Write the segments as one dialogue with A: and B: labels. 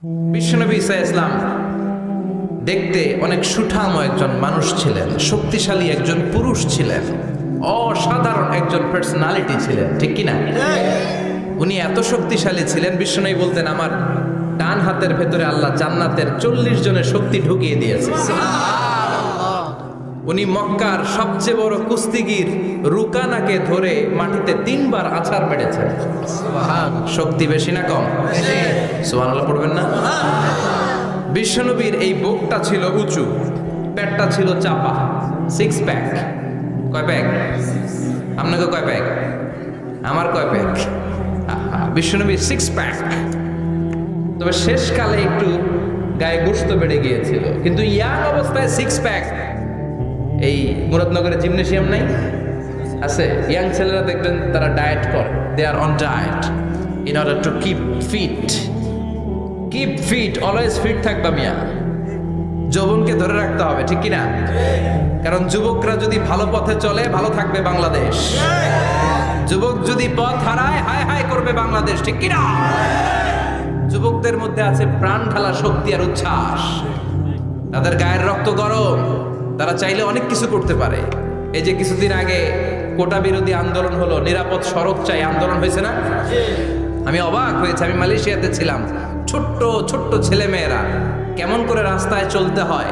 A: বিশ্বনবী ঈসা ইসলাম দেখতে অনেক সুঠাম একজন মানুষ ছিলেন, শক্তিশালী একজন পুরুষ ছিলেন, অসাধারণ একজন পার্সোনালিটি ছিলেন, ঠিক কিনা? উনি এত শক্তিশালী ছিলেন, বিশ্বনবী বলতেন আমার ডান হাতের ভেতরে আল্লাহ জান্নাতের 40 জনের শক্তি ঢুকিয়ে দিয়েছে। উনি মক্কার সবচেয়ে বড় কুস্তিগির রুকানাকে ধরে মাটিতে 3 বার আছাড় মেরেছেন। শক্তি বেশি না কম? সুবহানাল্লাহ পড়বেন না? বিশ্বনবীর এই বুকটা ছিল উঁচু, পেটটা ছিল চাপা, 6 প্যাক। কয় প্যাক? আপনাকে কয় প্যাক? আমার কয় প্যাক? বিশ্বনবীর 6 প্যাক। তবে শেষকালে একটু গায়ে গোশত বেড়ে গিয়েছিল, কিন্তু ইয়াং অবস্থায় 6 প্যাক। এই মুরাদনগরে জিমনেশিয়াম নাই? আছে। ইয়াং ছেলেরা দেখবেন তারা ডায়েট করে, they are on diet in order to keep fit, always fit থাকবা মিয়া। যৌবনকে ধরে রাখতে হবে, ঠিক কিনা? কারণ যুবকরা যদি ভালো পথে চলে, ভালো থাকবে বাংলাদেশ। যুবক যদি পথ হারায়, হায় হায় করবে বাংলাদেশ, ঠিক কিনা? যুবকদের মধ্যে আছে প্রাণ ঢালা শক্তি আর উচ্ছ্বাস, তাদের গায়ের রক্ত গরম, তারা চাইলে অনেক কিছু করতে পারে। এই যে কিছুদিন আগে কোটা বিরোধী আন্দোলন হলো, নিরাপদ সড়ক চাই আন্দোলন হয়েছে না? আমি অবাক হয়েছে, আমি মালয়েশিয়াতে ছিলাম, ছোট্ট ছোট্ট ছেলে মেয়েরা কেমন করে রাস্তায় চলতে হয়,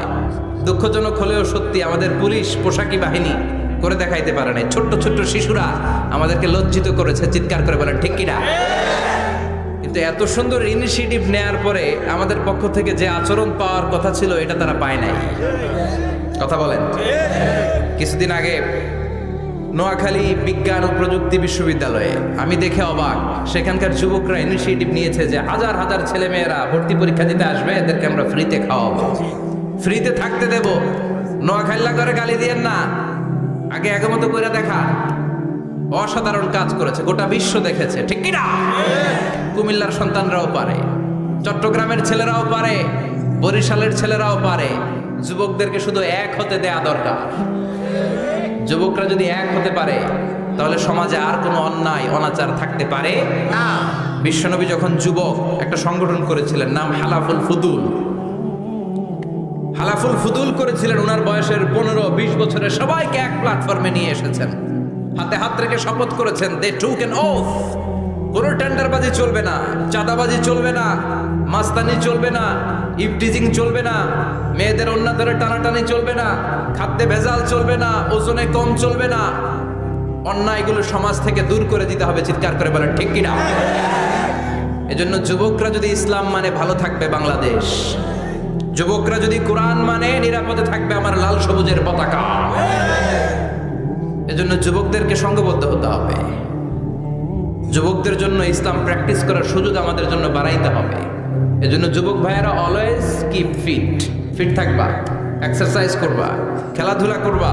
A: দুঃখজনক হলেও সত্যি আমাদের পুলিশ পোশাকি বাহিনী করে দেখাইতে পারে নাই। ছোট্ট ছোট্ট শিশুরা আমাদেরকে লজ্জিত করেছে, চিৎকার করে বলেন ঠিক কিনা? কিন্তু এত সুন্দর ইনিশিয়েটিভ নেয়ার পরে আমাদের পক্ষ থেকে যে আচরণ পাওয়ার কথা ছিল, এটা তারা পায় নাই। কথা বলেন। কিছুদিন আগে নোয়াখালী বিজ্ঞান ও প্রযুক্তি বিশ্ববিদ্যালয়ে আমি দেখে অবাক, সেখানকার যুবকরা ইনিশিয়েটিভ নিয়েছে যে হাজার হাজার ছেলে মেয়েরা ভর্তি পরীক্ষা দিতে আসবে, এদেরকে আমরা ফ্রিতে খাওয়াবো, ফ্রিতে থাকতে দেব। নোয়াখালী করে গালি দিয়েন না, আগে আগমত করে দেখা। অসাধারণ কাজ করেছে, গোটা বিশ্ব দেখেছে, ঠিক কিনা? কুমিল্লার সন্তানরাও পারে, চট্টগ্রামের ছেলেরাও পারে, বরিশালের ছেলেরাও পারে। যুবকদেরকে শুধু এক হতে দেয়া দরকার। যুবকরা যদি এক হতে পারে, তাহলে সমাজে আর কোনো অন্যায় অনাচার থাকতে পারে না। বিশ্বনবী যখন যুবক একটা সংগঠন করেছিলেন, নাম হালাফুল ফুদুল করেছিলেন। ওনার বয়সের 15-20 বছরের সবাইকে এক প্ল্যাটফর্মে নিয়ে এসেছেন, হাতে হাত রেখে শপথ করেছেন, দে টুক অ্যান ওথ, কোনো টেন্ডারবাজি চলবে না, চাঁদাবাজি চলবে না, মাস্তানি চলবে না, ইফটিজিং চলবে না, মেয়েদের অন্য ধরে টানাটানি চলবে না, খাদ্যে ভেজাল চলবে না, ওজনে কম চলবে না। অন্যায়গুলো সমাজ থেকে দূর করে দিতে হবে, চিৎকার করে বলেন ঠিক কিনা? এজন্য যুবকরা যদি ইসলাম মানে, ভালো থাকবে বাংলাদেশ। যুবকরা যদি কোরআন মানে, নিরাপদে থাকবে আমার লাল সবুজের পতাকা। এজন্য যুবকদেরকে সংঘবদ্ধ হতে হবে। যুবকদের জন্য ইসলাম প্র্যাকটিস করার সুযোগ আমাদের জন্য বাড়াইতে হবে। এজন্য যুবক ভাইয়েরা অলওয়েজ কিপ ফিট থাকবা, এক্সারসাইজ করবা, খেলাধুলা করবা,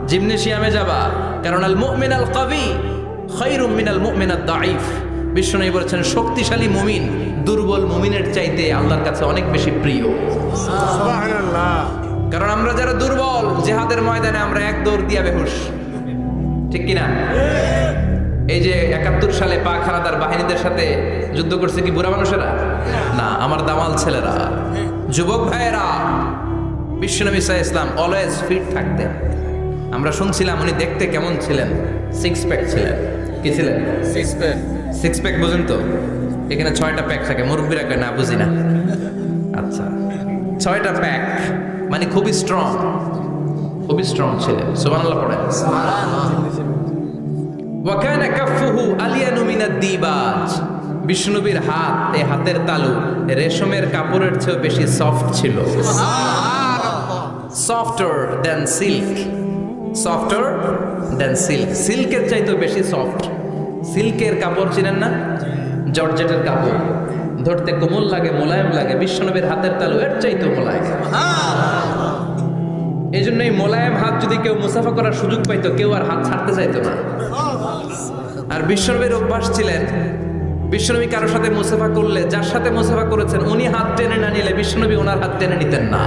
A: জিমনেশিয়ামে যাবা। কারণ আল মুমিন আল কাবি খায়রুম মিনাল মুমিন আদ দাঈফ। বিশ্বনবী বলেছেন, শক্তিশালী মুমিন দুর্বল মুমিনের চাইতে আল্লাহর কাছে অনেক বেশি প্রিয়। সুবহানাল্লাহ। কারণ আমরা যারা দুর্বল, জিহাদের ময়দানে আমরা এক দৌড় দিয়া বেহুশ, ঠিক কিনা? এই যে 71 সালে পাক হানাদার বাহিনীদের সাথে যুদ্ধ করছে কি বুড়া মানুষেরা? না, আমার দামাল ছেলেরা, যুবক ভাইয়েরা। বিশ্বনবী সাল্লাল্লাহু আলাইহি ওয়াসাল্লাম অলওয়েজ ফিট থাকতেন। আমরা শুনছিলাম উনি দেখতে কেমন ছিলেন? 6 প্যাক ছিলেন। কি ছিলেন? 6 প্যাক বুঝেন তো? এখানে 6টা প্যাক থাকে, মুরব্বীরা কয় না বুঝি না। আচ্ছা, 6টা প্যাক মানে খুবই স্ট্রং ছিলেন। সুবহানাল্লাহ পড়েন। ওয়াকানা কাফুহু আলিয়ানু মিনাদ দিবাজ। বিষ্ণুবীর হাত, এই হাতের তালু রেশমের কাপড়ের চেয়ে বেশি সফট ছিল। সফটার দ্যান সিল্ক, সিল্কের চাইতেও বেশি সফট। সিল্কের কাপড় চিনেন না? জর্জেটের কাপড় ধরতে কোমল লাগে, মোলায়েম লাগে। বিশ্বনবীর হাতের তালু এর চাইতেও মোলায়েম। এই জন্য এই মোলায়েম হাত যদি কেউ মুসাফা করার সুযোগ পাইতো, কেউ আর হাত ছাড়তে চাইতো না। আর বিশ্বনবীর অভ্যাস ছিলেন, বিশ্বনবী কারোর সাথে মুসাফা করলে, যার সাথে মুসাফা করেছেন উনি হাত টেনে না নিলে বিশ্বনবী ওনার হাত টেনে নিতেন না।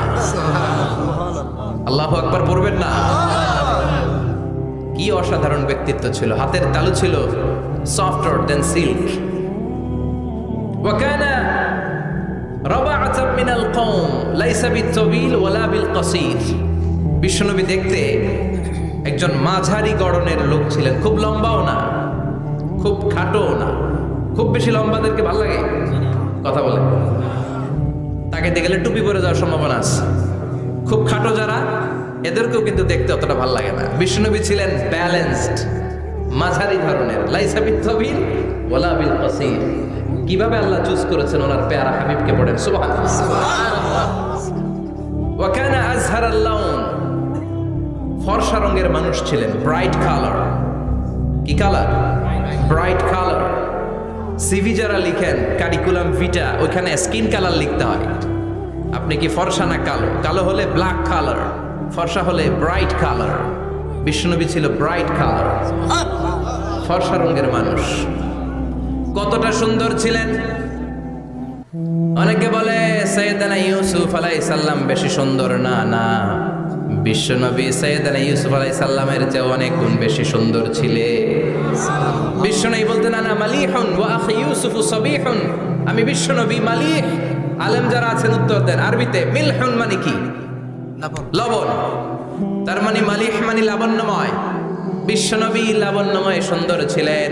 A: আল্লাহু আকবার পড়বেন না? কি অসাধারণ ব্যক্তিত্ব ছিল। হাতের তালু ছিল সফটার দ্যান সিল্ক। ওয়াকানা মিনাল কওম লাইসা বিত-তাবিল ওয়ালা বিল কাসীর। বিশ্বনবী দেখতে একজন মাঝারি গড়নের লোক ছিলেন, খুব লম্বাও না খুব খাটোও না। খুব বেশি লম্বাদেরকে ভালো লাগে কথা বলে, তাকে দেখে গেলে টুপি পরে যাওয়ার সম্ভাবনা আছে। খুব খাটো যারা, এদেরকেও কিন্তু দেখতে অতটা ভালো লাগে না। বিশ্বনবী ছিলেন ব্যালেন্সড, মাঝারি ধরনের, লাইসা বিত-তাবিল ওয়ালা বিল কাসীর। কিভাবে আল্লাহ চুজ করেছেন ওনার পেয়ারা হাবিবকে, পড়েন সুবহানাল্লাহ। ওয়া কানা আযহারাল লাউন, ফর্সা রঙের মানুষ ছিলেন, ব্রাইট কালার। কি কালার? Bright colour. সিভি যারা লিখেন কারিকুলাম ভিটা, ওইখানে স্কিন কালার লিখতে হয়। আপনি কি ফর্সা না কালো? কালো হলে ব্ল্যাক কালার, ফর্সা হলে ব্রাইট কালার। বিশ্বনবী ছিল ব্রাইট কালার, ফর্সা রঙের মানুষ। কতটা সুন্দর ছিলেন! অনেকে বলে সাইয়েদানা ইউসুফ আলাইহিস সালাম বেশি সুন্দর। না না, বিশ্বনবী সাইয়েদানা ইউসুফ আলাইহিস সালামের চেয়ে অনেক গুণ বেশি সুন্দর ছিলেন। বিশ্বনবী বলতেন আনা মালিহুন ওয়া আখি ইউসুফু সাবিহুন, আমি বিশ্বনবী মালিহ। আলেম যারা আছেন উত্তর দেন আরবিতে। মিলহুন মানে কি? লবণ। তার মানে মালিহ মানে লাবণ্যময়। বিশ্বনবী লাবণ্যময় সুন্দর ছিলেন,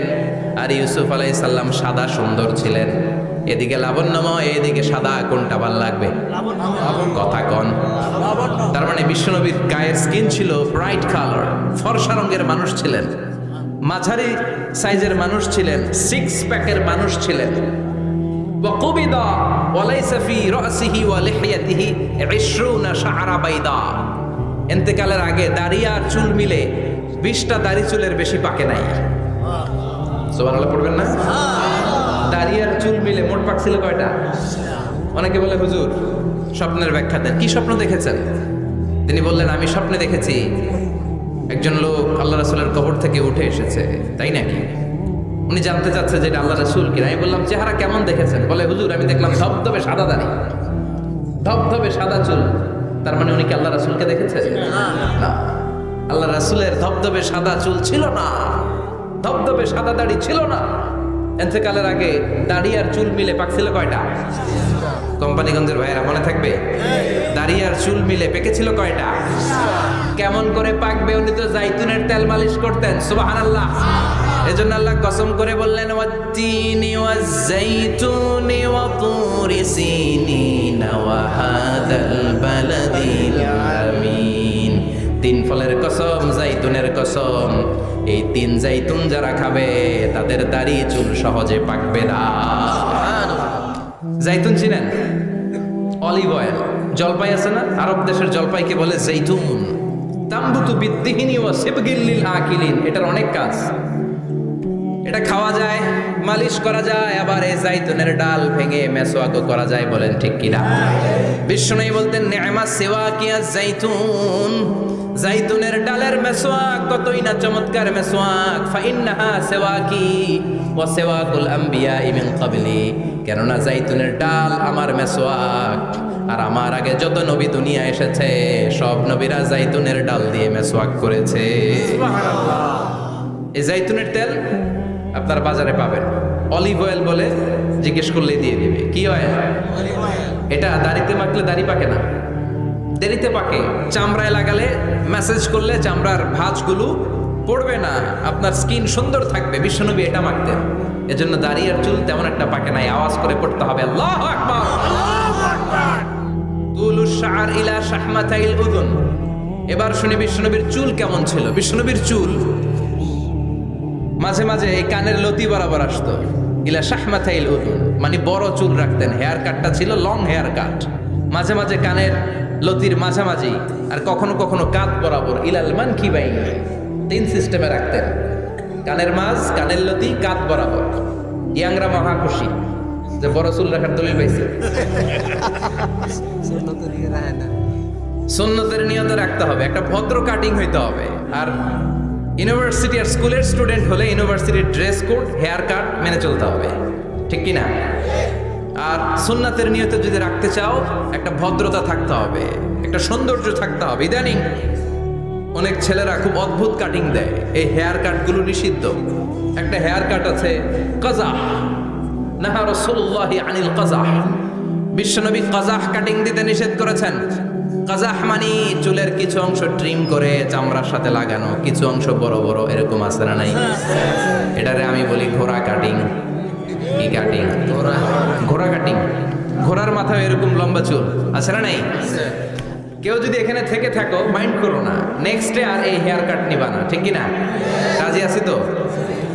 A: আর ইউসুফ আলাইহিস সালাম সাদা সুন্দর ছিলেন। এদিকে লাবণ্যময়, এদিকে সাদা, কোনটা ভাল লাগবে? কথা কন। তার মানে বিশ্বনবীর গায়ের স্কিন ছিল ব্রাইট কালার, ফর্সা রঙের মানুষ ছিলেন, মাঝারি সাইজের মানুষ ছিলেন, সিক্স প্যাকের মানুষ ছিলেন। ওয়াকুবিদা ওয়ালাইসা ফি রাসিহি ওয়া লিহিয়াতিহি 20 শাআরা বাইদা। ইন্তেকালের আগে দাড়ি আর চুল মিলে 20টা দাড়ি চুলের বেশি পাকে নাই। সুবহানাল্লাহ পড়বেন না? দাড়ি আর চুল মিলে মোট পাক ছিল কয়টা? অনেকে বলে হুজুর স্বপ্নের ব্যাখ্যা দেন। কি স্বপ্ন দেখেছেন? তিনি বললেন আমি স্বপ্নে দেখেছি একজন লোক আল্লাহ রাসূলের কবর থেকে উঠে এসেছে। তাই নাকি? উনি জানতে চাচ্ছে যে এটা আল্লাহ রাসূল কিনা। আমি বললাম চেহারা কেমন দেখেছেন? বলে হুজুর আমি দেখলাম ধবধবে সাদা দাড়ি, ধবধবে সাদা চুল। তার মানে উনি কি আল্লাহ রাসূলকে দেখেছেন? না, আল্লাহ রাসূলের ধবধবে সাদা চুল ছিল না, ধবধবে সাদা দাড়ি ছিল না। ইন্তেকালের আগে দাড়ি আর চুল মিলে পাকছিল কয়টা? কোম্পানিগঞ্জের ভাইয়েরা মনে থাকবে? দাড়ি আর চুল মিলে পেকেছিল কয়টা? কেমন করে পাকবে? উনি তো জাইতুনের তেল মালিশ করতেন। সুবহানাল্লাহ। এজন্য আল্লাহ কসম করে বললেন ওয়াত-তিনি ওয়াজ-জাইতুনি ওয়া তুরি সিনিন ওয়া হাদাল বালাদিল আমিন। তিন ফলের কসম, জাইতুনের কসম। এই তিন জাইতুন যারা খাবে তাদের দাড়ি চুল সহজে পাকবে না। জাইতুন চিনেন? Olive oil. জলপাই আছে না? আরব দেশের জলপাইকে বলে জাইতুন। তামবুতু বিদ্দিহিনি ওয়া সিবগিল লিল আকিলিন। এটার অনেক কাজ। এটা খাওয়া যায়, মালিশ করা যায়, আবার এই জাইতুনের ডাল ভেঙে মেসওয়াকও করা যায়। বলেন ঠিক কিনা? বিশ্বনবী বলতেন নি'মা সিওয়াকিয়া জাইতুন। জাইতুনের ডালের মেসওয়াক কতই না চমৎকার মেসওয়াক। ফাইন্নাহা সিওয়াকি ওয়া সিওয়াকুল আম্বিয়া মিন ক্বাবলি। কেননা জাইতুনের ডাল আমার মেসওয়াক, আর আমার আগে যত নবী দুনিয়া এসেছে সব নবীরা জাইতুনের ডাল দিয়ে মেসওয়াক করেছে। সুবহানাল্লাহ। এই জাইতুনের তেল আপনার বাজারে পাবেন। অলিভ অয়েল বলে জিজ্ঞেস করলেই দিয়ে দিবে। কি অয়েল? এটা দাড়িতে মাখলে দাড়ি পাকে না, দেরিতে পাকে। চামড়ায় লাগালে ম্যাসেজ করলে চামড়ার ভাঁজগুলো পড়বে না, আপনার স্কিন সুন্দর থাকবে। বিশ্বনবী এটা মাখতেন। এজন্য দাড়ি আর চুল তেমন একটা পাকে নাই। আওয়াজ করে পড়তে হবে আল্লাহু আকবার। তুলুশ শাআর ইলা শাহমাতাইল উযুন। এবার শুনি বিশ্বনবীর চুল কেমন ছিল। বিশ্বনবীর চুল মাঝে মাঝে এই কানের লতি বরাবর আসতো। ইলা শাহমাতাইল উযুন মানে বড় চুল রাখতেন। হেয়ার কাটটা ছিল লং হেয়ার কাট। মাঝে মাঝে কানের লতির মাঝামাঝি, আর কখনো কখনো কাঁধ বরাবর। ইলাল মানকিবাইন, তিন সিস্টেমে রাখতেন। কানের মাঝ, কানের লতি, কাঁধ বরাবর। ইয়াংরা মহা খুশি যে বড় চুল রাখার দলিল পাইছে। সুন্নতের নিয়তে রাখতে হবে, একটা ভদ্র কাটিং হইতে হবে। আর ইউনিভার্সিটি আর স্কুলের স্টুডেন্ট হলে ইউনিভার্সিটির ড্রেস কোড, হেয়ার কাট মেনে চলতে হবে, ঠিক কিনা? আর সুন্নাতের নিয়তে যদি রাখতে চাও একটা ভদ্রতা থাকতে হবে, একটা সৌন্দর্য থাকতে হবে। ইদানিং অনেক ছেলেরা খুব অদ্ভুত কাটিং দেয়। এই হেয়ার কাটগুলো নিষিদ্ধ। একটা হেয়ার কাট আছে কাজা, নাহা রাসূলুল্লাহি আনিল কাজা। বিশ্বনবী কাজাহ কাটিং দিতে নিষেধ করেছেন। কাজাহ মানে চুলের কিছু অংশ ট্রিম করে চামড়ার সাথে লাগানো, কিছু অংশ বড় বড় এরকম আছে না নাই? এটারে আমি বলি ঘোড়া কাটিং। কি কাটিং? ঘোড়া কাটিং। ঘোড়ার মাথায় এরকম লম্বা চুল আছে না নাই? কেউ যদি এখানে থেকে থাকো মাইন্ড করো না, নেক্সট ডে আর এই হেয়ার কাট নিবা না, ঠিক কি না? রাজি আছি তো?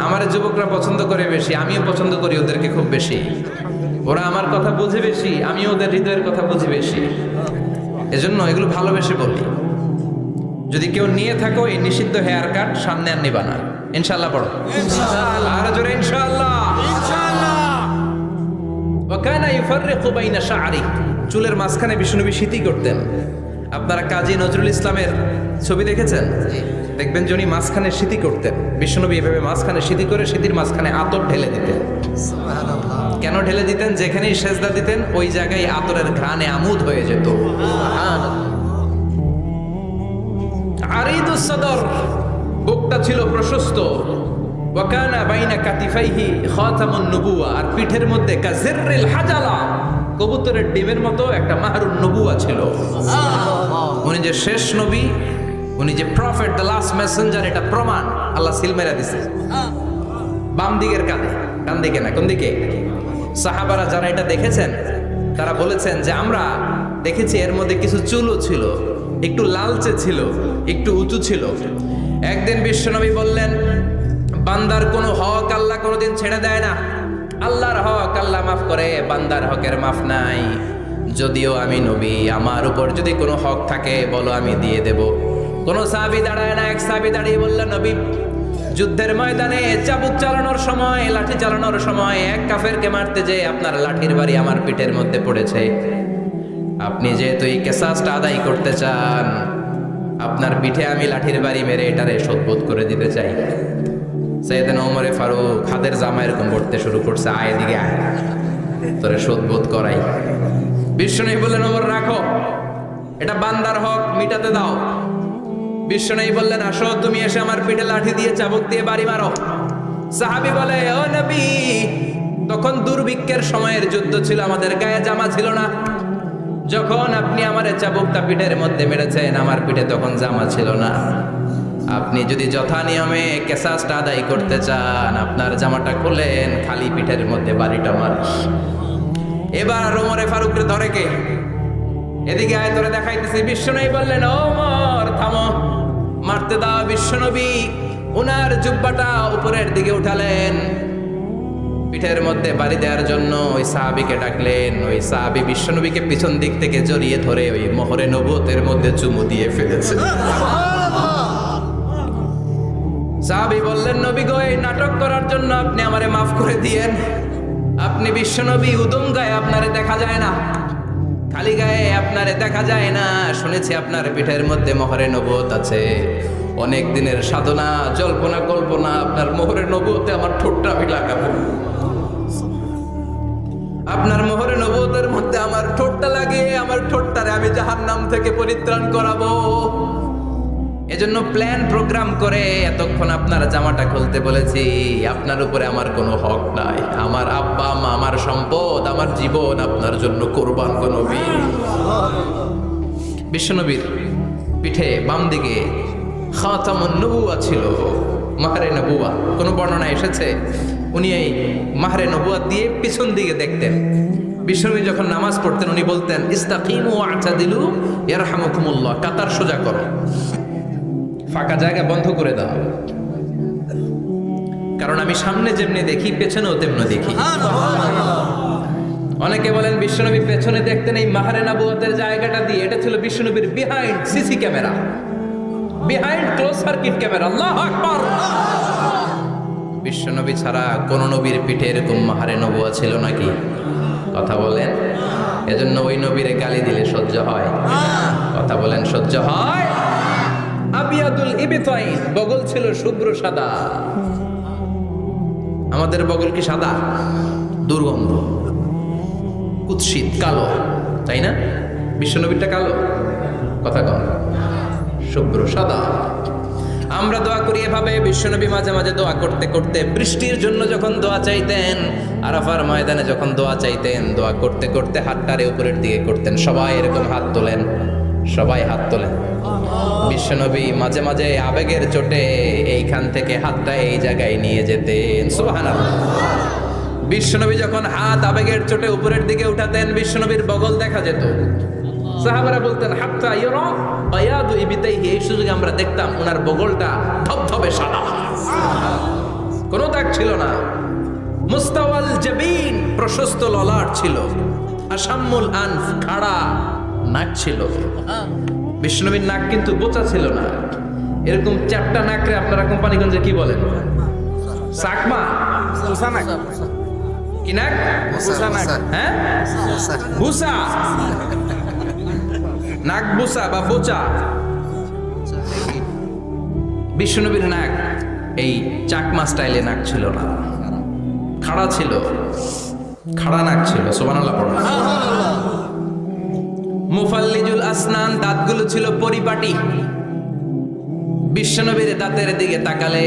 A: আমার যুবকরা পছন্দ করে বেশি, আমিও পছন্দ করি ওদেরকে খুব বেশি। ওরা আমার কথা বুঝে বেশি, আমিও ওদের হৃদয়ের কথা বুঝি বেশি, এজন্য এগুলো ভালোবেসে বলি। যদি কেউ নিয়ে থাকো এই নিষিদ্ধ হেয়ার কাট, সামনে আর নিবা না। ইনশাআল্লাহ পড়ো, আর জোরে ইনশাআল্লাহ। ওয়া কানা ইউফাররিকু বাইনা শা'রি, চুলের মাঝখানে বিষ্ণুনবী সিঁথি করতেন। আপনারা কাজী নজরুল ইসলামের ছবি দেখেছেন? দেখবেন যে উনি মাঝখানে সিঁথি করতেন। বিষ্ণুনবী এভাবে মাঝখানে সিঁথি করে সিঁথির মাঝখানে আতর ঢেলে দিতেন। কেন ঢেলে দিতেন? যেখানেই সেজদা দিতেন ওই জায়গায় আতরের ঘ্রাণে আমোদ হয়ে যেত। আরিদুস সদর, বুকটা ছিল প্রশস্ত। ওয়া কানা বাইনা কাতিফাইহি খাতামুন নবুওয়া, আর পিঠের মধ্যে কাজিররিল হাজালা, কবুতরের ডিমের মতো একটা মাহরুন নবুওয়া ছিল। উনি যে শেষ নবী, উনি যে প্রফেট, দ্য লাস্ট মেসেঞ্জার, এটা প্রমাণ আল্লাহ সিল মেরা দিছে বাম দিকের কাঁধে, ডান দিকে না। কোন দিকে? সাহাবারা যারা এটা দেখেছেন তারা বলেছেন যে আমরা দেখেছি এর মধ্যে কিছু চুলও ছিল, একটু লালচে ছিল, একটু উঁচু ছিল। একদিন বিশ্বনবী বললেন, বান্দার কোনো হক আল্লাহ কোনোদিন ছেড়ে দেয় না। আল্লাহর হক আল্লাহ মাফ করে, বান্দার হকের মাফ নাই। যদিও আমি নবী, আমার উপর যদি কোনো হক থাকে বলো, আমি দিয়ে দেব। কোনো সাহাবী দাঁড়ায় না। এক সাহাবী দাঁড়িয়ে বললেন, নবী, যুদ্ধের ময়দানে চাবুক চালানোর সময়, লাঠি চালানোর সময় এক কাফেরকে মারতে যেয়ে আপনার লাঠির বাড়ি আমার পিঠের মধ্যে পড়েছে। আপনি যেহেতু এই কেসাসটা আদায় করতে চান, আপনার পিঠে আমি লাঠির বাড়ি মেরে এটারে শোধবোধ করে দিতে চাই। সাইয়েদনা ওমরে ফারুক হাতের জামা এরকম পড়তে শুরু করছে, আয় এদিকে আয়, তোরে শোধবোধ করাই। বিশ্বনবী বললেন, ওমর রাখো, এটা বান্দার হক, মিটাতে দাও। বিশ্বনবী বললেন, আসো, তুমি এসে আমার পিঠে লাঠি দিয়ে চাবুক দিয়ে বাড়ি মারো। সাহাবী বলে, ও নবী, তখন দুর্ভিক্ষের সময়ের যুদ্ধ ছিল, আমাদের গায়ে জামা ছিল না। যখন আপনি আমার চাবুকটা পিঠের মধ্যে মেরেছেন, আমার পিঠে তখন জামা ছিল না। আপনি যদি যথা নিয়মে কেসাসটা আদায় করতে চান, আপনার জামাটা খুলেন, খালি পিঠের মধ্যে বাড়িটা মার। এবার ওমরে ফারুককে ধরে কে? এদিকে আয়, তোরে দেখাইতেছি। বিশ্বনবী বললেন, ওমর থামো, মারতে দাও। বিশ্বনবী উনার জুব্বাটা উপরের দিকে উঠালেন, পিঠের মধ্যে বাড়ি দেওয়ার জন্য ওই সাহাবীকে ডাকলেন। ওই সাহাবী বিশ্বনবীকে পিছন দিক থেকে জড়িয়ে ধরে ওই মোহরে নবুয়তের মধ্যে চুমু দিয়ে ফেলেছে। সাহাবী বললেন, নবী গো, এই নাটক করার জন্য আপনি আমারে মাফ করে দিয়েন। আপনি বিশ্বনবী, উদম গায়ে আপনারে দেখা যায় না, খালি গায়ে আপনারে দেখা যায় না। শুনেছি আপনার পিঠের মধ্যে মোহরে নবুয়ত আছে। অনেক দিনের সাধনা, জল্পনা কল্পনা, আপনার মোহরে নবুয়তে আমার ঠোঁটটা আমি লাগাবো। আপনার মোহরে নবুয়তের মধ্যে আমার ঠোঁটটা লাগিয়ে আমার ঠোঁটটারে আমি জাহান্নাম থেকে পরিত্রাণ করাবো। এজন্য প্ল্যান প্রোগ্রাম করে এতক্ষণ আপনার জামাটা খুলতে বলেছি। আপনার উপরে আমার কোনো হক নাই। আমার আব্বা মা, আমার সম্পদ, আমার জীবন আপনার জন্য কোরবান গো নবী। বিশ্বনবীর পিঠে বাম দিকে খাতামুন নবুওয়া ছিল, মাহরে নবুওয়া। কোনো বর্ণনা এসেছে উনি এই মাহরে নবুওয়া দিয়ে পিছন দিকে দেখতেন। বিশ্বনবী যখন নামাজ পড়তেন উনি বলতেন, ইস্তাকিমু ওয়া'তাদিলু ইয়ারহামুকুমুল্লাহ, কাতার সোজা করো, ফাঁকা জায়গা বন্ধ করে দাও, কারণ আমি সামনে যেমনি দেখি পেছনেও তেমনি দেখি। অনেকে বলেন বিশ্বনবী পেছনে দেখতেন এই মাহরে নবুয়তের জায়গাটা দিয়ে। এটা ছিল বিশ্বনবীর behind CC camera, behind close circuit camera. আল্লাহু আকবার। বিশ্বনবী ছাড়া কোন নবীর পিঠে এরকম মাহরে নবুয়া ছিল নাকি? কথা বলেন। এজন্য ওই নবীরে গালি দিলে সহ্য হয়? কথা বলেন, সহ্য হয়? আবিয়াদুল ইবতাইন, বগল ছিল শুভ্র সাদা। আমাদের বগল কি সাদা? দুর্গন্ধ, কুৎসিত, কালো, তাই না? বিশ্বনবীরটা কালো? কথা কন, শুভ্র সাদা। আমরা দোয়া করি এভাবে। বিশ্বনবী মাঝে মাঝে দোয়া করতে করতে বৃষ্টির জন্য যখন দোয়া চাইতেন, আরাফার ময়দানে যখন দোয়া চাইতেন, দোয়া করতে করতে হাতটারে উপরের দিকে করতেন। সবাই এরকম হাত তোলেন, সবাই হাত তোলেন। বিশ্বনবী মাঝে মাঝে আবেগের চোটে এইখান থেকে হাতটা এই জায়গায় নিয়ে যেতেন। সুবহানাল্লাহ। বিশ্বনবী যখন হাত আবেগের চোটে উপরের দিকে উঠাতেন, বিশ্বনবীর বগল দেখা যেত। সাহাবারা বলতেন হাত্তা ইউরা বায়াদু ইবিতাইহি, এই সুযোগে আমরা দেখতাম ওনার বগলটা ধবধবে সাদা, কোনো দাগ ছিল না। মুস্তাওয়াল জাবিন, প্রশস্ত ললাট ছিল। আসাম্মুল আনফ, খাড়া নাক ছিল। বিশ্বনবীর নাক কিন্তু বোচা ছিল না, এরকম চারটা নাকরে আপনারা কোম্পানিগঞ্জে কি বলেন? সাকমা, কি নাক? হ্যাঁ, বুসা, নাক বুসা বা বোচা। বিশ্বনবীর নাক এই চাকমা স্টাইলে নাক ছিল না, খাড়া ছিল, খাড়া নাক ছিল। সুবহানাল্লাহ পড়ো। মুফাল্লিজুল আসনান, দাঁতগুলো ছিল পরিপাটি। বিশ্বনবীর দাঁতের দিকে তাকালে,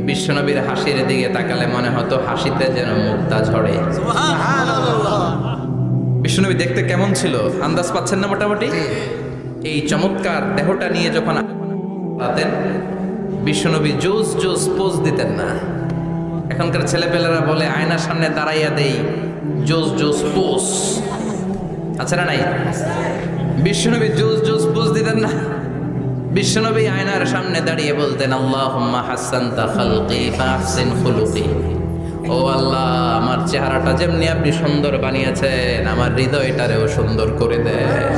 A: বিশ্বনবীর হাসির দিকে তাকালে মনে হতো হাসিতে যেন মুক্তা ঝরে। বিশ্বনবী দেখতে কেমন ছিল আন্দাজ পাচ্ছেন না মোটামুটি? এই চমৎকার দেহটা নিয়ে যখন আতেন, বিশ্বনবী জোস জোস পোজ দিতেন না। এখনকার ছেলেপেলেরা বলে আয়নার সামনে দাঁড়াইয়া দেই জোস জোস পোজ, আচ্ছা না নাই? বিশ্বনবী জোস জোস পোজ দিতেন না। বিশ্বনবী আয়নার সামনে দাঁড়িয়ে বলতেন আল্লাহুম্মা হাসানতা খালকি ফাহসিন খুলুকি, ও আল্লাহ আমার চেহারাটা যেমনি আপনি সুন্দর বানিয়েছেন, আমার হৃদয়টারেও সুন্দর করে দেন।